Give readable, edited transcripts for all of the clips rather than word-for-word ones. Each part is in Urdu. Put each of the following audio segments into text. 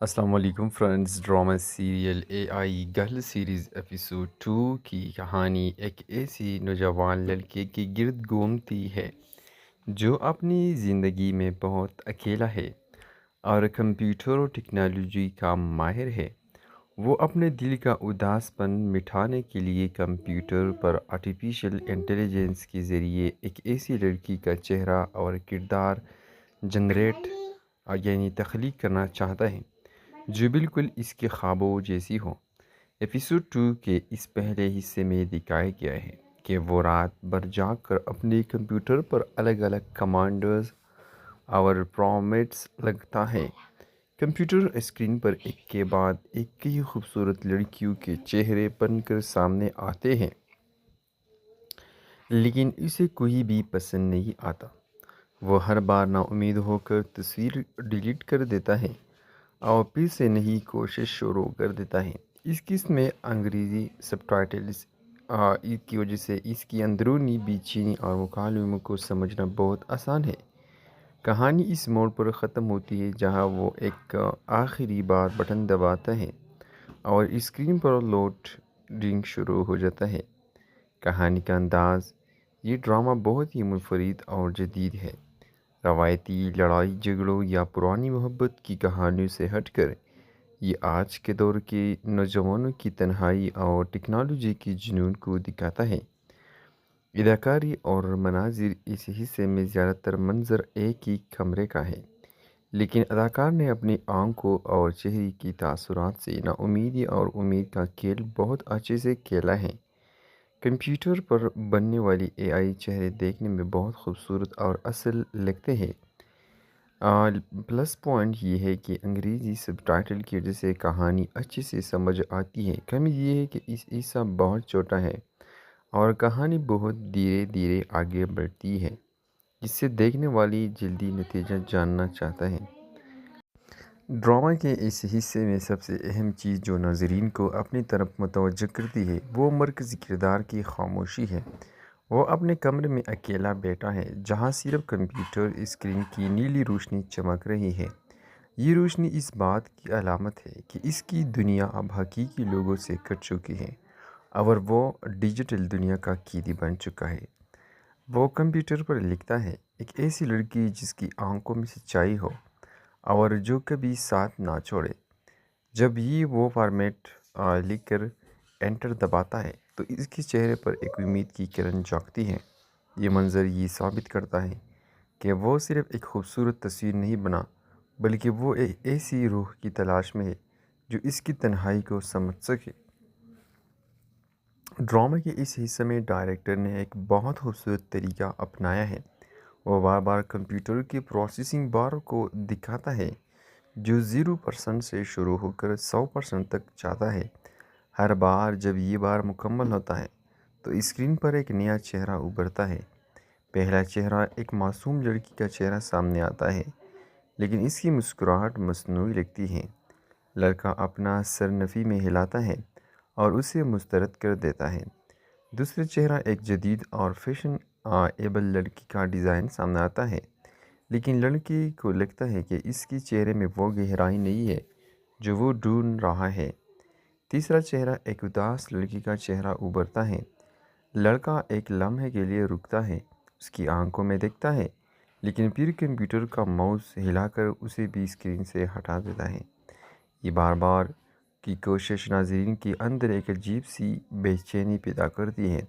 السلام علیکم فرینڈز، ڈرامہ سیریل اے آئی گرل سیریز ایپیسوڈ 2 کی کہانی ایک ایسی نوجوان لڑکے کے گرد گھومتی ہے جو اپنی زندگی میں بہت اکیلا ہے اور کمپیوٹر اور ٹیکنالوجی کا ماہر ہے۔ وہ اپنے دل کا اداس پن مٹانے کے لیے کمپیوٹر پر آرٹیفیشل انٹیلیجنس کے ذریعے ایک ایسی لڑکی کا چہرہ اور کردار جنریٹ تخلیق کرنا چاہتا ہے جو بالکل اس کے خوابوں جیسی ہو۔ ایپیسوڈ 2 کے اس پہلے حصے میں دکھایا گیا ہے کہ وہ رات بھر جاگ کر اپنے کمپیوٹر پر الگ الگ کمانڈز اور پرومپٹس لگتا ہے۔ کمپیوٹر اسکرین پر ایک کے بعد ایک کئی خوبصورت لڑکیوں کے چہرے بن کر سامنے آتے ہیں، لیکن اسے کوئی بھی پسند نہیں آتا۔ وہ ہر بار نا امید ہو کر تصویر ڈیلیٹ کر دیتا ہے اور پھر سے نئی کوشش شروع کر دیتا ہے۔ اس قسم میں انگریزی سب ٹائٹلز کی وجہ سے اس کی اندرونی بے چینی اور مکالموں کو سمجھنا بہت آسان ہے۔ کہانی اس موڑ پر ختم ہوتی ہے جہاں وہ ایک آخری بار بٹن دباتا ہے اور اسکرین پر لوڈنگ شروع ہو جاتا ہے۔ کہانی کا انداز: یہ ڈرامہ بہت ہی منفرد اور جدید ہے۔ روایتی لڑائی جھگڑوں یا پرانی محبت کی کہانیوں سے ہٹ کر یہ آج کے دور کے نوجوانوں کی تنہائی اور ٹیکنالوجی کے جنون کو دکھاتا ہے۔ اداکاری اور مناظر: اس حصے میں زیادہ تر منظر ایک ہی کمرے کا ہے، لیکن اداکار نے اپنی آنکھوں اور چہرے کی تاثرات سے نا امیدی اور امید کا کھیل بہت اچھے سے کھیلا ہے۔ کمپیوٹر پر بننے والی اے آئی چہرے دیکھنے میں بہت خوبصورت اور اصل لگتے ہیں۔ پلس پوائنٹ یہ ہے کہ انگریزی سب ٹائٹل کی وجہ سے کہانی اچھے سے سمجھ آتی ہے۔ کمی یہ ہے کہ اس حصہ بہت چھوٹا ہے اور کہانی بہت دھیرے دھیرے آگے بڑھتی ہے، جس سے دیکھنے والی جلدی نتیجہ جاننا چاہتا ہے۔ ڈرامہ کے اس حصے میں سب سے اہم چیز جو ناظرین کو اپنی طرف متوجہ کرتی ہے وہ مرکزی کردار کی خاموشی ہے۔ وہ اپنے کمرے میں اکیلا بیٹھا ہے جہاں صرف کمپیوٹر اسکرین کی نیلی روشنی چمک رہی ہے۔ یہ روشنی اس بات کی علامت ہے کہ اس کی دنیا اب حقیقی لوگوں سے کٹ چکی ہے اور وہ ڈیجیٹل دنیا کا قیدی بن چکا ہے۔ وہ کمپیوٹر پر لکھتا ہے: ایک ایسی لڑکی جس کی آنکھوں میں سچائی ہو اور جو کبھی ساتھ نہ چھوڑے۔ جب یہ وہ فارمیٹ لکھ کر انٹر دباتا ہے تو اس کے چہرے پر ایک امید کی کرن جھانکتی ہے۔ یہ منظر یہ ثابت کرتا ہے کہ وہ صرف ایک خوبصورت تصویر نہیں بنا، بلکہ وہ ایک ایسی روح کی تلاش میں ہے جو اس کی تنہائی کو سمجھ سکے۔ ڈرامے کے اس حصے میں ڈائریکٹر نے ایک بہت خوبصورت طریقہ اپنایا ہے۔ وہ بار بار کمپیوٹر کی پروسیسنگ بار کو دکھاتا ہے جو 0% سے شروع ہو کر 100% تک جاتا ہے۔ ہر بار جب یہ بار مکمل ہوتا ہے تو اسکرین پر ایک نیا چہرہ ابھرتا ہے۔ پہلا چہرہ ایک معصوم لڑکی کا چہرہ سامنے آتا ہے، لیکن اس کی مسکراہٹ مصنوعی لگتی ہے۔ لڑکا اپنا سر نفی میں ہلاتا ہے اور اسے مسترد کر دیتا ہے۔ دوسرا چہرہ ایک جدید اور فیشن ایبل لڑکی کا ڈیزائن سامنے آتا ہے، لیکن لڑکی کو لگتا ہے کہ اس کے چہرے میں وہ گہرائی نہیں ہے جو وہ ڈھونڈ رہا ہے۔ تیسرا چہرہ ایک اداس لڑکی کا چہرہ ابھرتا ہے۔ لڑکا ایک لمحے کے لیے رکتا ہے، اس کی آنکھوں میں دیکھتا ہے، لیکن پھر کمپیوٹر کا ماؤس ہلا کر اسے بھی اسکرین سے ہٹا دیتا ہے۔ یہ بار بار کی کوشش ناظرین کے اندر ایک عجیب سی بے چینی پیدا کرتی ہے۔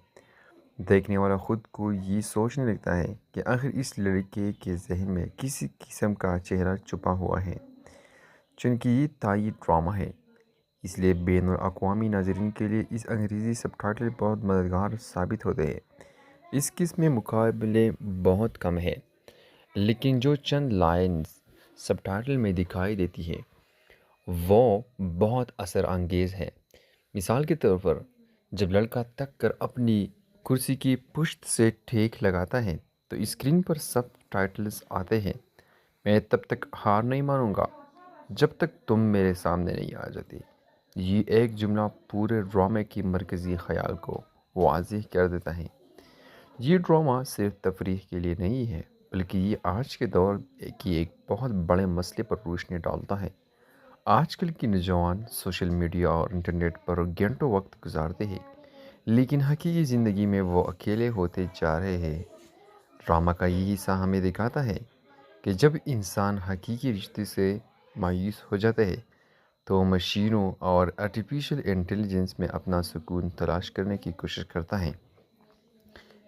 دیکھنے والا خود کو یہ سوچنے لگتا ہے کہ آخر اس لڑکے کے ذہن میں کسی قسم کا چہرہ چھپا ہوا ہے۔ چونکہ یہ تھائی ڈرامہ ہے، اس لیے بین الاقوامی ناظرین کے لیے اس انگریزی سب ٹائٹل بہت مددگار ثابت ہوتے ہیں۔ اس قسم میں مقابلے بہت کم ہیں، لیکن جو چند لائنز سب ٹائٹل میں دکھائی دیتی ہے وہ بہت اثر انگیز ہے۔ مثال کے طور پر جب لڑکا تک کر اپنی کرسی کی پشت سے ٹھیک لگاتا ہے تو اسکرین پر سب ٹائٹلز آتے ہیں: میں تب تک ہار نہیں مانوں گا جب تک تم میرے سامنے نہیں آ جاتی۔ یہ ایک جملہ پورے ڈرامے کی مرکزی خیال کو واضح کر دیتا ہے۔ یہ ڈرامہ صرف تفریح کے لیے نہیں ہے، بلکہ یہ آج کے دور کی ایک بہت بڑے مسئلے پر روشنی ڈالتا ہے۔ آج کل کے نوجوان سوشل میڈیا اور انٹرنیٹ پر گھنٹوں وقت گزارتے ہیں، لیکن حقیقی زندگی میں وہ اکیلے ہوتے جا رہے ہیں۔ ڈرامہ کا یہ حصہ ہمیں دکھاتا ہے کہ جب انسان حقیقی رشتے سے مایوس ہو جاتا ہے تو مشینوں اور آرٹیفیشل انٹیلیجنس میں اپنا سکون تلاش کرنے کی کوشش کرتا ہے۔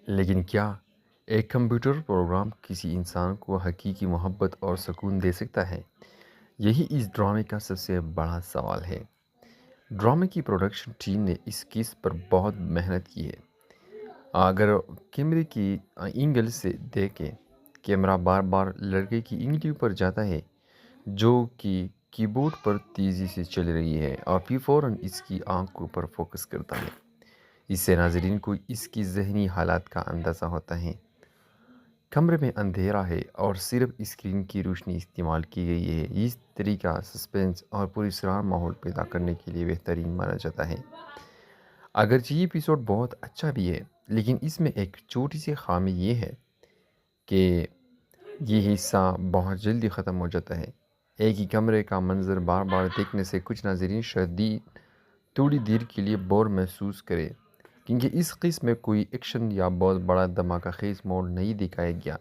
لیکن کیا ایک کمپیوٹر پروگرام کسی انسان کو حقیقی محبت اور سکون دے سکتا ہے؟ یہی اس ڈرامے کا سب سے بڑا سوال ہے۔ ڈرامے کی پروڈکشن ٹیم نے اس کیس پر بہت محنت کی ہے۔ اگر کیمرے کی اینگل سے دیکھیں، کیمرہ بار بار لڑکے کی انگلیوں پر جاتا ہے جو کہ کی بورڈ پر تیزی سے چل رہی ہے، اور پھر فوراً اس کی آنکھوں پر فوکس کرتا ہے۔ اس سے ناظرین کو اس کی ذہنی حالات کا اندازہ ہوتا ہے۔ کمرے میں اندھیرا ہے اور صرف اسکرین کی روشنی استعمال کی گئی ہے۔ یہ طریقہ سسپنس اور پراسرار ماحول پیدا کرنے کے لیے بہترین مانا جاتا ہے۔ اگرچہ یہ ایپیسوڈ بہت اچھا بھی ہے، لیکن اس میں ایک چھوٹی سی خامی یہ ہے کہ یہ حصہ بہت جلدی ختم ہو جاتا ہے۔ ایک ہی کمرے کا منظر بار بار دیکھنے سے کچھ ناظرین شدید تھوڑی دیر کے لیے بور محسوس کرے، کیونکہ اس قسم میں کوئی ایکشن یا بہت بڑا دھماکہ خیز موڑ نہیں دکھایا گیا۔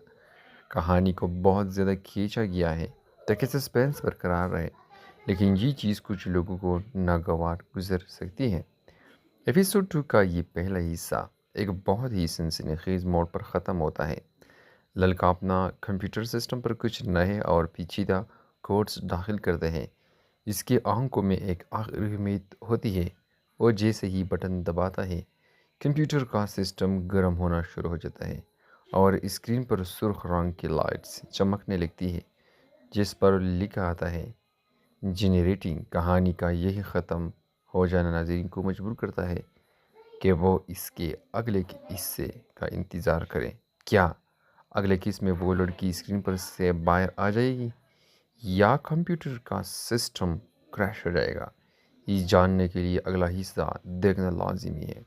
کہانی کو بہت زیادہ کھینچا گیا ہے تاکہ سسپینس برقرار رہے، لیکن یہ چیز کچھ لوگوں کو ناگوار گزر سکتی ہے۔ ایپیسوڈ 2 کا یہ پہلا حصہ ایک بہت ہی سنسنی خیز موڑ پر ختم ہوتا ہے۔ لڑکا اپنا کمپیوٹر سسٹم پر کچھ نئے اور پیچیدہ کوڈز داخل کرتے ہیں۔ اس کی آنکھوں میں ایک آخری امید ہوتی ہے۔ وہ جیسے ہی بٹن دباتا ہے، کمپیوٹر کا سسٹم گرم ہونا شروع ہو جاتا ہے اور اسکرین پر سرخ رنگ کی لائٹس چمکنے لگتی ہے جس پر لکھا آتا ہے جنریٹنگ۔ کہانی کا یہی ختم ہو جانا ناظرین کو مجبور کرتا ہے کہ وہ اس کے اگلے حصے کا انتظار کریں۔ کیا اگلے قسم میں وہ لڑکی اسکرین پر سے باہر آ جائے گی یا کمپیوٹر کا سسٹم کریش ہو جائے گا؟ یہ جاننے کے لیے اگلا حصہ دیکھنا لازمی ہے۔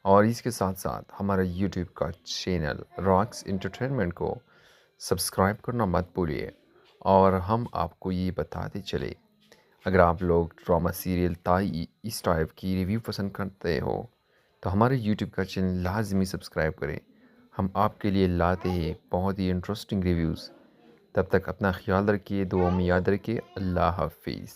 اور اس کے ساتھ ساتھ ہمارا یوٹیوب کا چینل راکس انٹرٹینمنٹ کو سبسکرائب کرنا مت بھولیے۔ اور ہم آپ کو یہ بتاتے چلے، اگر آپ لوگ ڈرامہ سیریل تائی اس ٹائپ کی ریویو پسند کرتے ہو تو ہمارے یوٹیوب کا چینل لازمی سبسکرائب کریں۔ ہم آپ کے لیے لاتے ہیں بہت ہی انٹرسٹنگ ریویوز تب تک اپنا خیال رکھیے، دعاؤں میں یاد رکھیے۔ اللہ حافظ۔